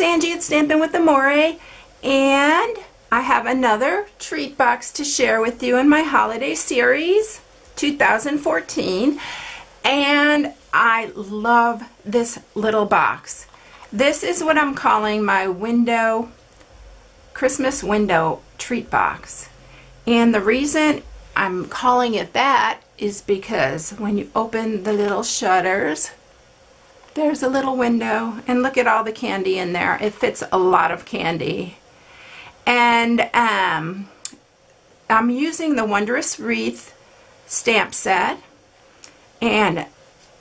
Angie at Stampin' with Amore, and I have another treat box to share with you in my holiday series 2014, and I love this little box. This is what I'm calling my Christmas window treat box, and the reason I'm calling it that is because when you open the little shutters, there's a little window, and look at all the candy in there. It fits a lot of candy. And I'm using the Wondrous Wreath stamp set, and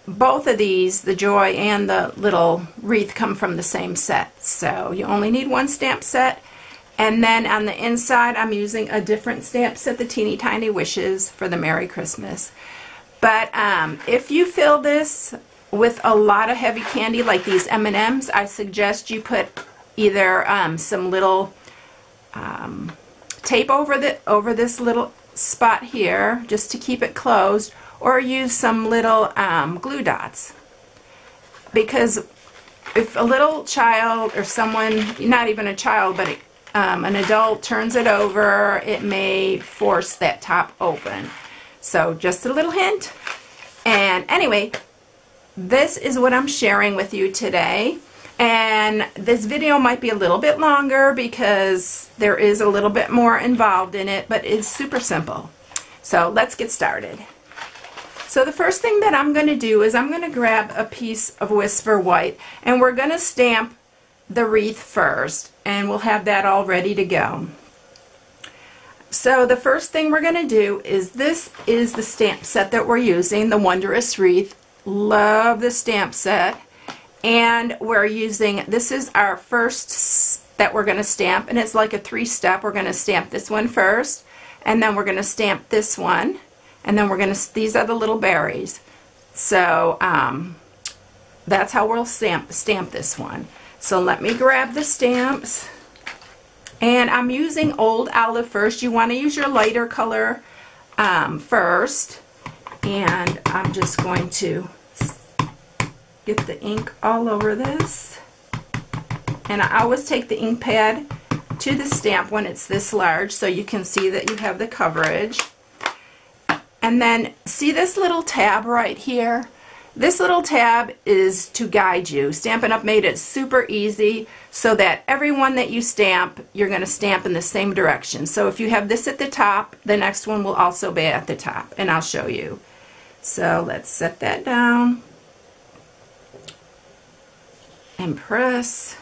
both of these, the Joy and the little wreath, come from the same set. So you only need one stamp set. And then on the inside, I'm using a different stamp set, the Teeny Tiny Wishes for the Merry Christmas. But if you fill this with a lot of heavy candy like these M&Ms, I suggest you put either some little tape over this little spot here just to keep it closed, or use some little glue dots. Because if a little child or someone, not even a child, but an adult turns it over, it may force that top open. So just a little hint. And anyway, this is what I'm sharing with you today, and this video might be a little bit longer because there is a little bit more involved in it, but it's super simple. So let's get started. So the first thing that I'm going to do is I'm going to grab a piece of Whisper White, and we're going to stamp the wreath first, and we'll have that all ready to go. So the first thing we're going to do is, this is the stamp set that we're using, the Wondrous Wreath. Love the stamp set, and we're using, this is our first that we're going to stamp, and it's like a three-step. We're going to stamp this one first, and then we're going to stamp this one, and then we're going to, these are the little berries. So that's how we'll stamp this one. So let me grab the stamps, and I'm using Old Olive first. You want to use your lighter color first. And I'm just going to get the ink all over this. And I always take the ink pad to the stamp when it's this large, so you can see that you have the coverage. And then see this little tab right here? This little tab is to guide you. Stampin' Up! Made it super easy so that every one that you stamp, you're going to stamp in the same direction. So if you have this at the top, the next one will also be at the top, and I'll show you. So let's set that down and press.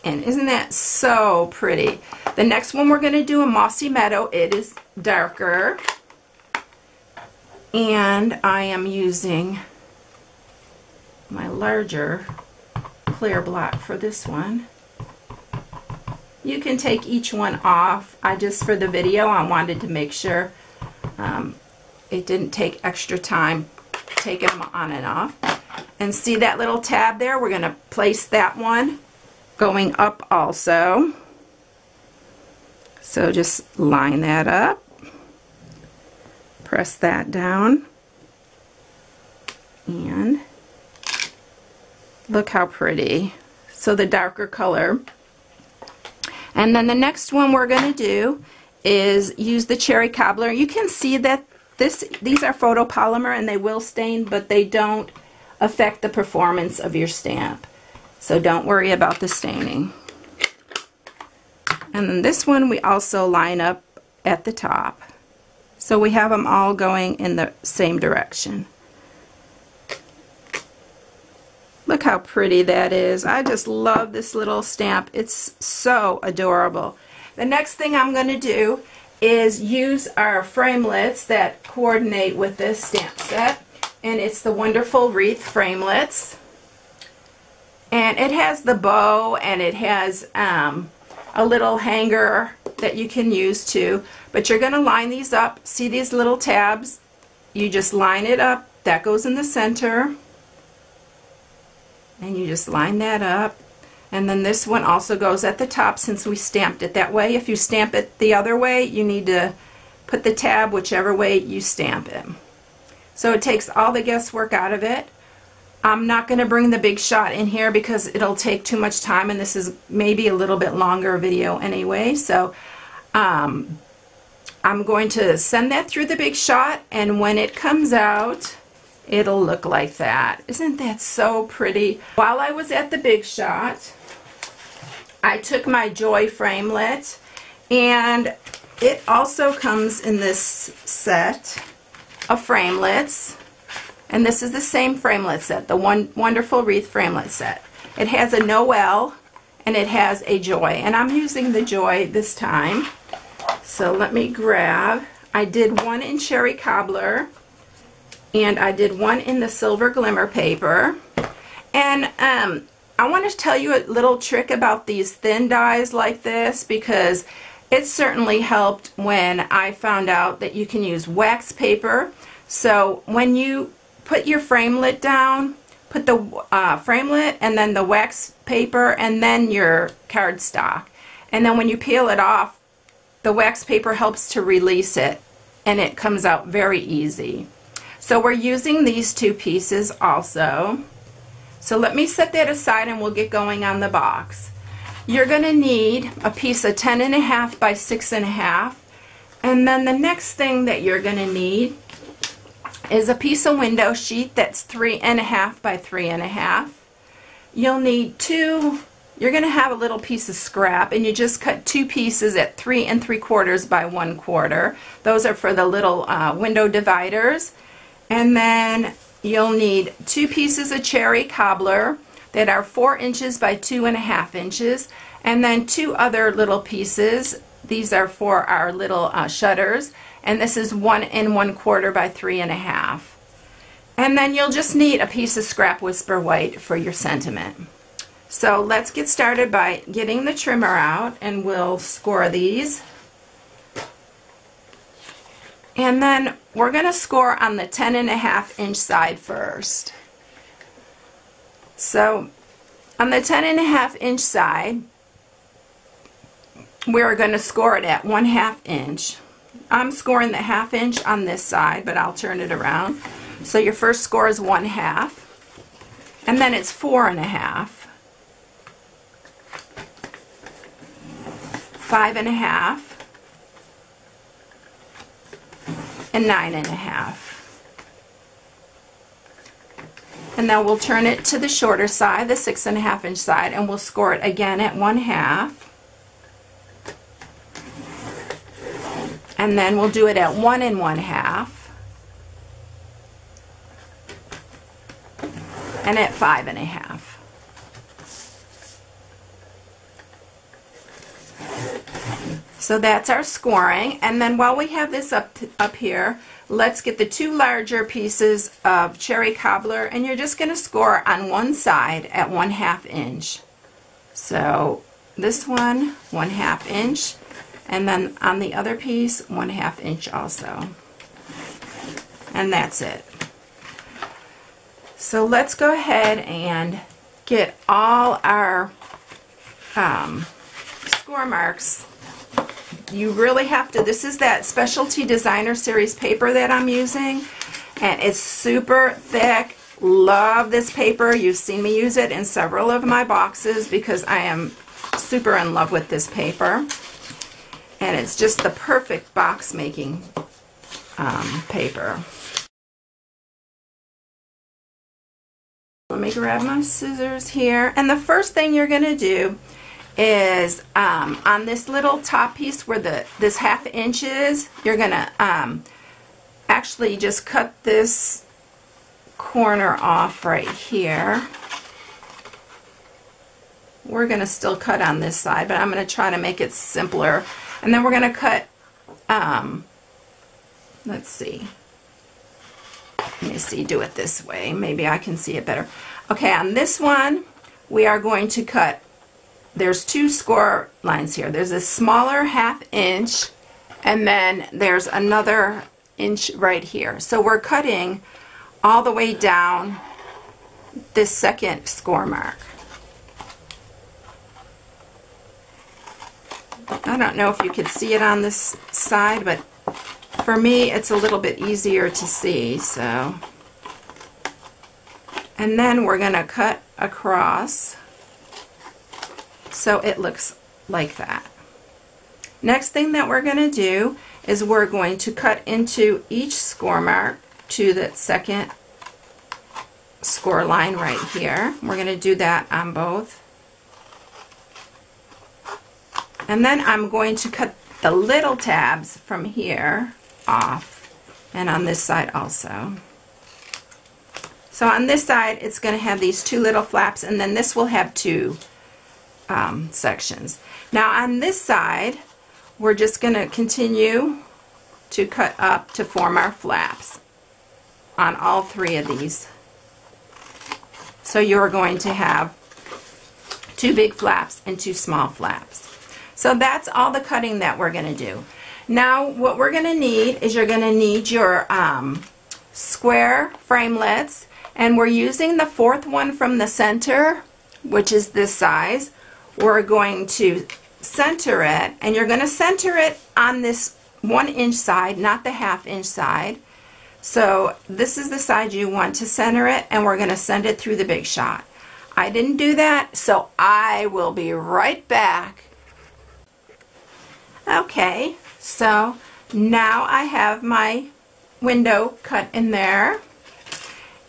And isn't that so pretty? The next one we're going to do a Mossy Meadow. It is darker. And I am using my larger clear block for this one. You can take each one off. I just, for the video, I wanted to make sure it didn't take extra time taking them on and off. And see that little tab there? We're going to place that one going up also. So just line that up. Press that down. And look how pretty. So the darker color. And then the next one we're going to do is use the Cherry Cobbler. You can see that these are photopolymer, and they will stain, but they don't affect the performance of your stamp. So don't worry about the staining. And then this one we also line up at the top. So we have them all going in the same direction. Look how pretty that is. I just love this little stamp. It's so adorable. The next thing I'm going to do is use our framelits that coordinate with this stamp set, and it's the Wonderful Wreath framelits, and it has the bow, and it has a little hanger that you can use too, but you're going to line these up. See these little tabs? You just line it up. That goes in the center, and you just line that up. And then this one also goes at the top since we stamped it that way. If you stamp it the other way, you need to put the tab whichever way you stamp it. So it takes all the guesswork out of it. I'm not going to bring the big shot in here because it'll take too much time, and this is maybe a little bit longer video anyway. So I'm going to send that through the big shot, and when it comes out, it'll look like that. Isn't that so pretty? While I was at the big shot, I took my Joy framelit, and it also comes in this set of framelits. And this is the same framelit set, the Wonderful Wreath framelit set. It has a Noel and it has a Joy. And I'm using the Joy this time. So let me grab, I did one in Cherry Cobbler and I did one in the Silver Glimmer paper. And I want to tell you a little trick about these thin dies like this, because it certainly helped when I found out that you can use wax paper. So when you put your framelit down, put the framelit and then the wax paper and then your cardstock. And then when you peel it off, the wax paper helps to release it and it comes out very easy. So we're using these two pieces also. So let me set that aside and we'll get going on the box. You're going to need a piece of 10.5 by 6.5. And then the next thing that you're going to need is a piece of window sheet that's 3.5 by 3.5. You'll need you're going to have a little piece of scrap, and you just cut two pieces at 3 3/4 by 1/4. Those are for the little window dividers. And then you'll need 2 pieces of Cherry Cobbler that are 4 inches by 2.5 inches, and then 2 other little pieces. These are for our little shutters, and this is 1 1/4 by 3.5. And then you'll just need a piece of scrap Whisper White for your sentiment. So let's get started by getting the trimmer out, and we'll score these. And then we're going to score on the 10.5 inch side first. So on the 10.5 inch side, we're going to score it at 1/2 inch. I'm scoring the 1/2 inch on this side, but I'll turn it around. So your first score is 1/2, and then it's 4.5, 5.5, and 9.5. And then we'll turn it to the shorter side, the 6.5 inch side, and we'll score it again at 1/2. And then we'll do it at 1 1/2 and at 5.5. So that's our scoring. And then while we have this up here, let's get the 2 larger pieces of Cherry Cobbler, and you're just going to score on one side at 1/2 inch. So this one, 1/2 inch, and then on the other piece, 1/2 inch also. And that's it. So let's go ahead and get all our score marks. You really have to, this is that Specialty Designer Series paper that I'm using, and it's super thick. Love this paper. You've seen me use it in several of my boxes because I am super in love with this paper, and it's just the perfect box making paper. Let me grab my scissors here, and the first thing you're going to do is on this little top piece where this 1/2 inch is, you're going to actually just cut this corner off right here. We're going to still cut on this side, but I'm going to try to make it simpler. And then we're going to cut, let's see. Let me see, do it this way. Maybe I can see it better. Okay, on this one, we are going to cut, there's 2 score lines here. There's a smaller 1/2 inch, and then there's another inch right here. So we're cutting all the way down this second score mark. I don't know if you could see it on this side, but for me it's a little bit easier to see. So, And then we're going to cut across so it looks like that. Next thing that we're going to do is we're going to cut into each score mark to the second score line right here. We're going to do that on both. And then I'm going to cut the little tabs from here off, and on this side also. So on this side it's going to have these two little flaps, and then this will have two sections. Now on this side we're just going to continue to cut up to form our flaps on all three of these. So you're going to have two big flaps and two small flaps. So that's all the cutting that we're going to do. Now what we're going to need is you're going to need your square framelits, and we're using the fourth one from the center, which is this size. We're going to center it, and you're going to center it on this 1 inch side, not the 1/2 inch side. So this is the side you want to center it, and we're going to send it through the big shot. I didn't do that, so I will be right back. Okay, so now I have my window cut in there,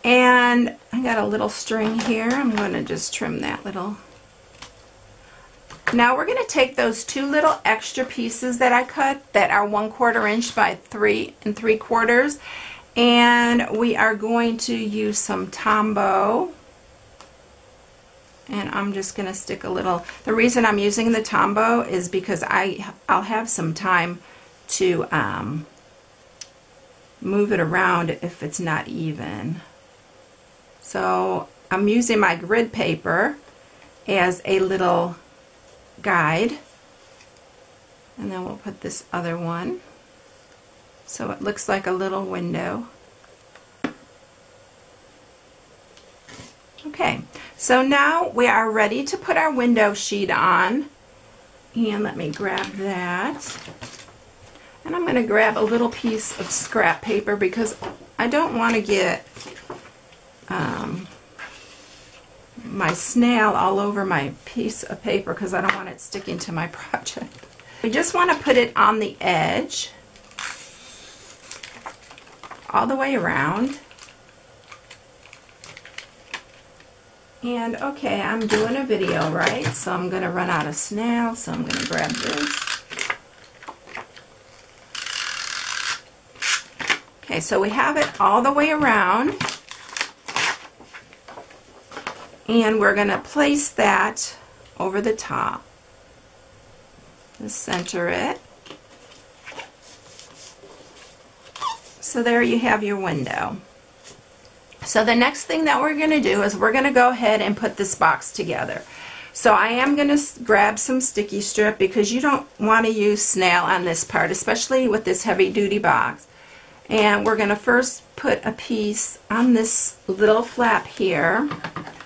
and I got a little string here. I'm going to just trim that little. Now we're going to take those two little extra pieces that I cut that are 1/4 inch by 3 3/4, and we are going to use some Tombow. And I'm just going to stick a little. The reason I'm using the Tombow is because I'll have some time to move it around if it's not even. So I'm using my grid paper as a little guide, and then we'll put this other one so it looks like a little window. Okay, so now we are ready to put our window sheet on, and let me grab that, and I'm going to grab a little piece of scrap paper because I don't want to get my snail all over my piece of paper because I don't want it sticking to my project. We just want to put it on the edge all the way around. And okay, I'm doing a video, right? So I'm going to run out of snail, so I'm going to grab this. Okay, so we have it all the way around. And we're going to place that over the top. Just center it. So there you have your window. So the next thing that we're going to do is we're going to go ahead and put this box together. So I am going to grab some sticky strip because you don't want to use snail on this part, especially with this heavy duty box. And we're going to first put a piece on this little flap here.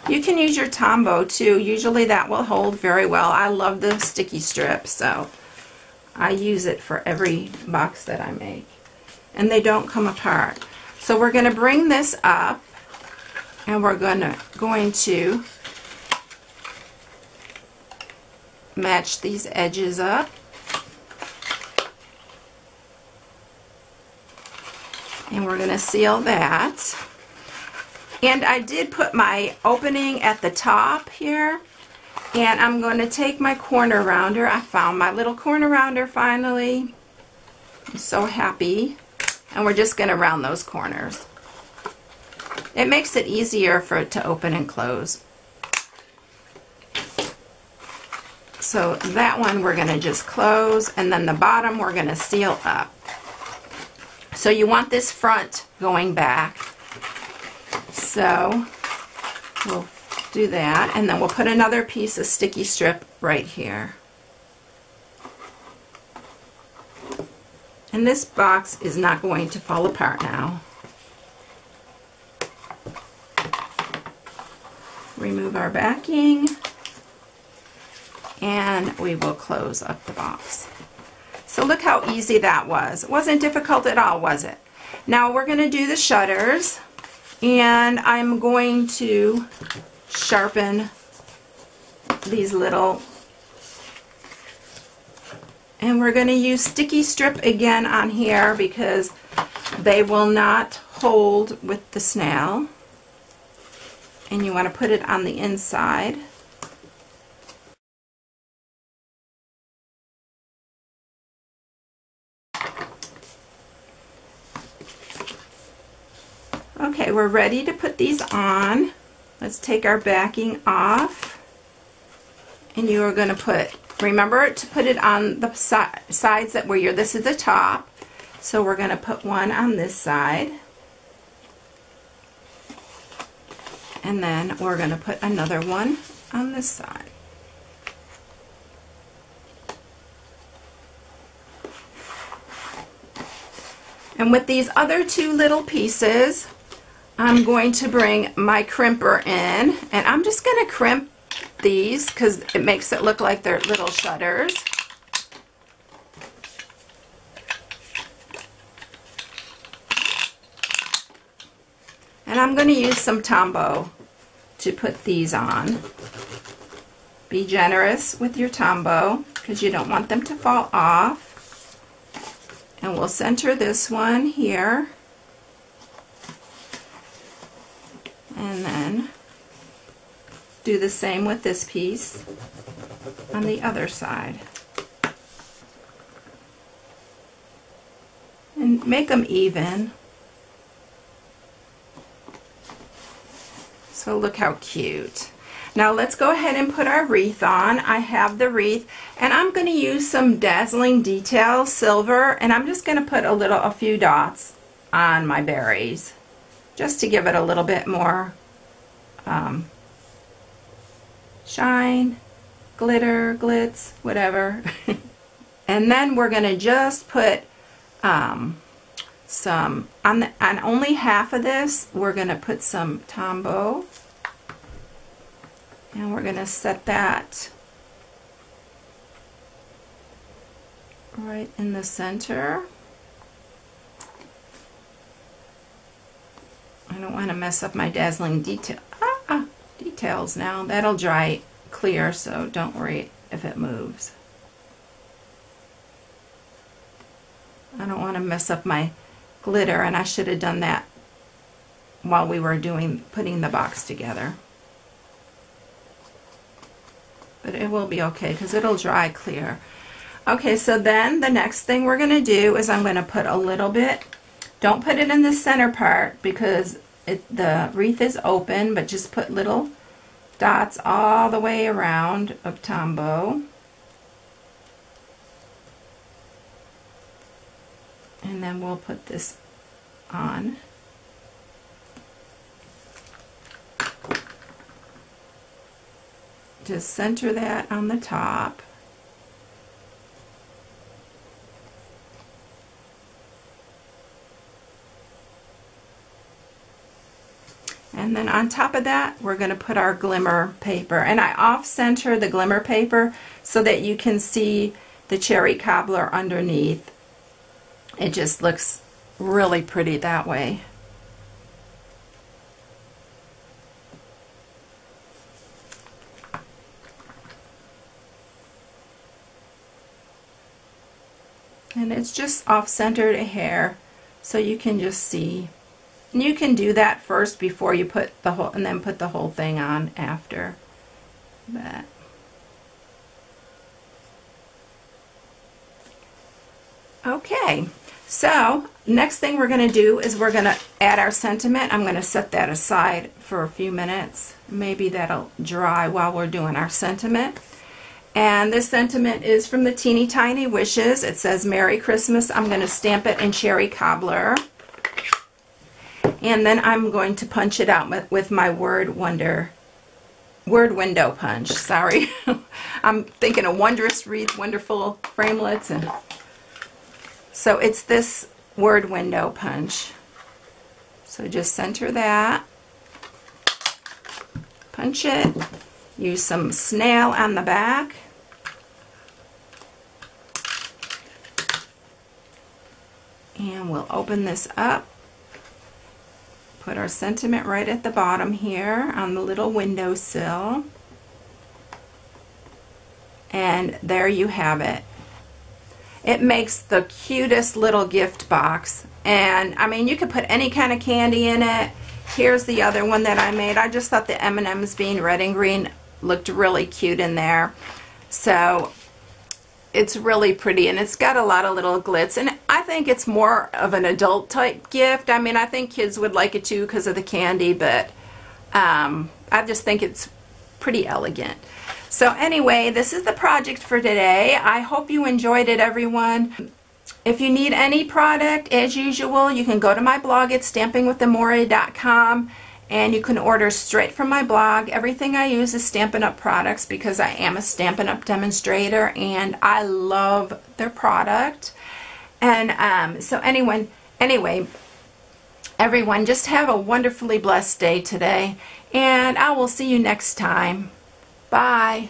You can use your Tombow too. Usually that will hold very well. I love the sticky strip, so I use it for every box that I make. And they don't come apart. So we're going to bring this up, and we're going to match these edges up. And we're going to seal that. And I did put my opening at the top here, and I'm going to take my corner rounder. I found my little corner rounder finally. I'm so happy. And we're just going to round those corners. It makes it easier for it to open and close. So that one we're going to just close, and then the bottom we're going to seal up. So you want this front going back. So we'll do that, and then we'll put another piece of sticky strip right here. And this box is not going to fall apart now. Remove our backing, and we will close up the box. So look how easy that was. It wasn't difficult at all, was it? Now we're going to do the shutters. And I'm going to sharpen these little, and we're going to use sticky strip again on here because they will not hold with the snail, and you want to put it on the inside. Okay, we're ready to put these on. Let's take our backing off, and you are going to put, remember to put it on the sides that where this is the top. So we're going to put one on this side, and then we're going to put another one on this side. And with these other two little pieces, I'm going to bring my crimper in, and I'm just going to crimp these because it makes it look like they're little shutters. And I'm going to use some Tombow to put these on. Be generous with your Tombow because you don't want them to fall off. And we'll center this one here. And then do the same with this piece on the other side. And make them even. So look how cute. Now let's go ahead and put our wreath on. I have the wreath, and I'm going to use some Dazzling Detail silver, and I'm just going to put a few dots on my berries just to give it a little bit more shine, glitter, glitz, whatever. And then we're going to just put some on only half of this. We're going to put some Tombow, and we're going to set that right in the center. I don't want to mess up my dazzling details now. That'll dry clear, so don't worry if it moves. I don't want to mess up my glitter, and I should have done that while we were putting the box together. But it will be okay because it'll dry clear. Okay, so then the next thing we're going to do is I'm going to put a little bit, don't put it in the center part because the wreath is open, but just put little dots all the way around of Tombow. And then we'll put this on. Just center that on the top. And then on top of that, we're going to put our glimmer paper. And I off-center the glimmer paper so that you can see the cherry cobbler underneath. It just looks really pretty that way. And it's just off-centered a hair so you can just see. And you can do that first before you put the whole, and then put the whole thing on after that. Okay, so next thing we're going to do is we're going to add our sentiment. I'm going to set that aside for a few minutes. Maybe that'll dry while we're doing our sentiment. And this sentiment is from the Teeny Tiny Wishes. It says Merry Christmas. I'm going to stamp it in cherry cobbler. And then I'm going to punch it out with my word window punch. Sorry. I'm thinking a wondrous wreath, wonderful framelits. And so it's this word window punch. So just center that. Punch it. Use some snail on the back. And we'll open this up. Put our sentiment right at the bottom here on the little windowsill. And there you have it. It makes the cutest little gift box. And I mean, you could put any kind of candy in it. Here's the other one that I made. I just thought the M&Ms being red and green looked really cute in there. So it's really pretty, and it's got a lot of little glitz, and I think it's more of an adult type gift. I mean, I think kids would like it too because of the candy, but I just think it's pretty elegant. So anyway, this is the project for today. I hope you enjoyed it, everyone. If you need any product, as usual, you can go to my blog at stampingwithamore.com, and you can order straight from my blog. Everything I use is Stampin' Up products because I am a Stampin' Up demonstrator and I love their product. And so anyway, everyone, just have a wonderfully blessed day today, and I will see you next time. Bye.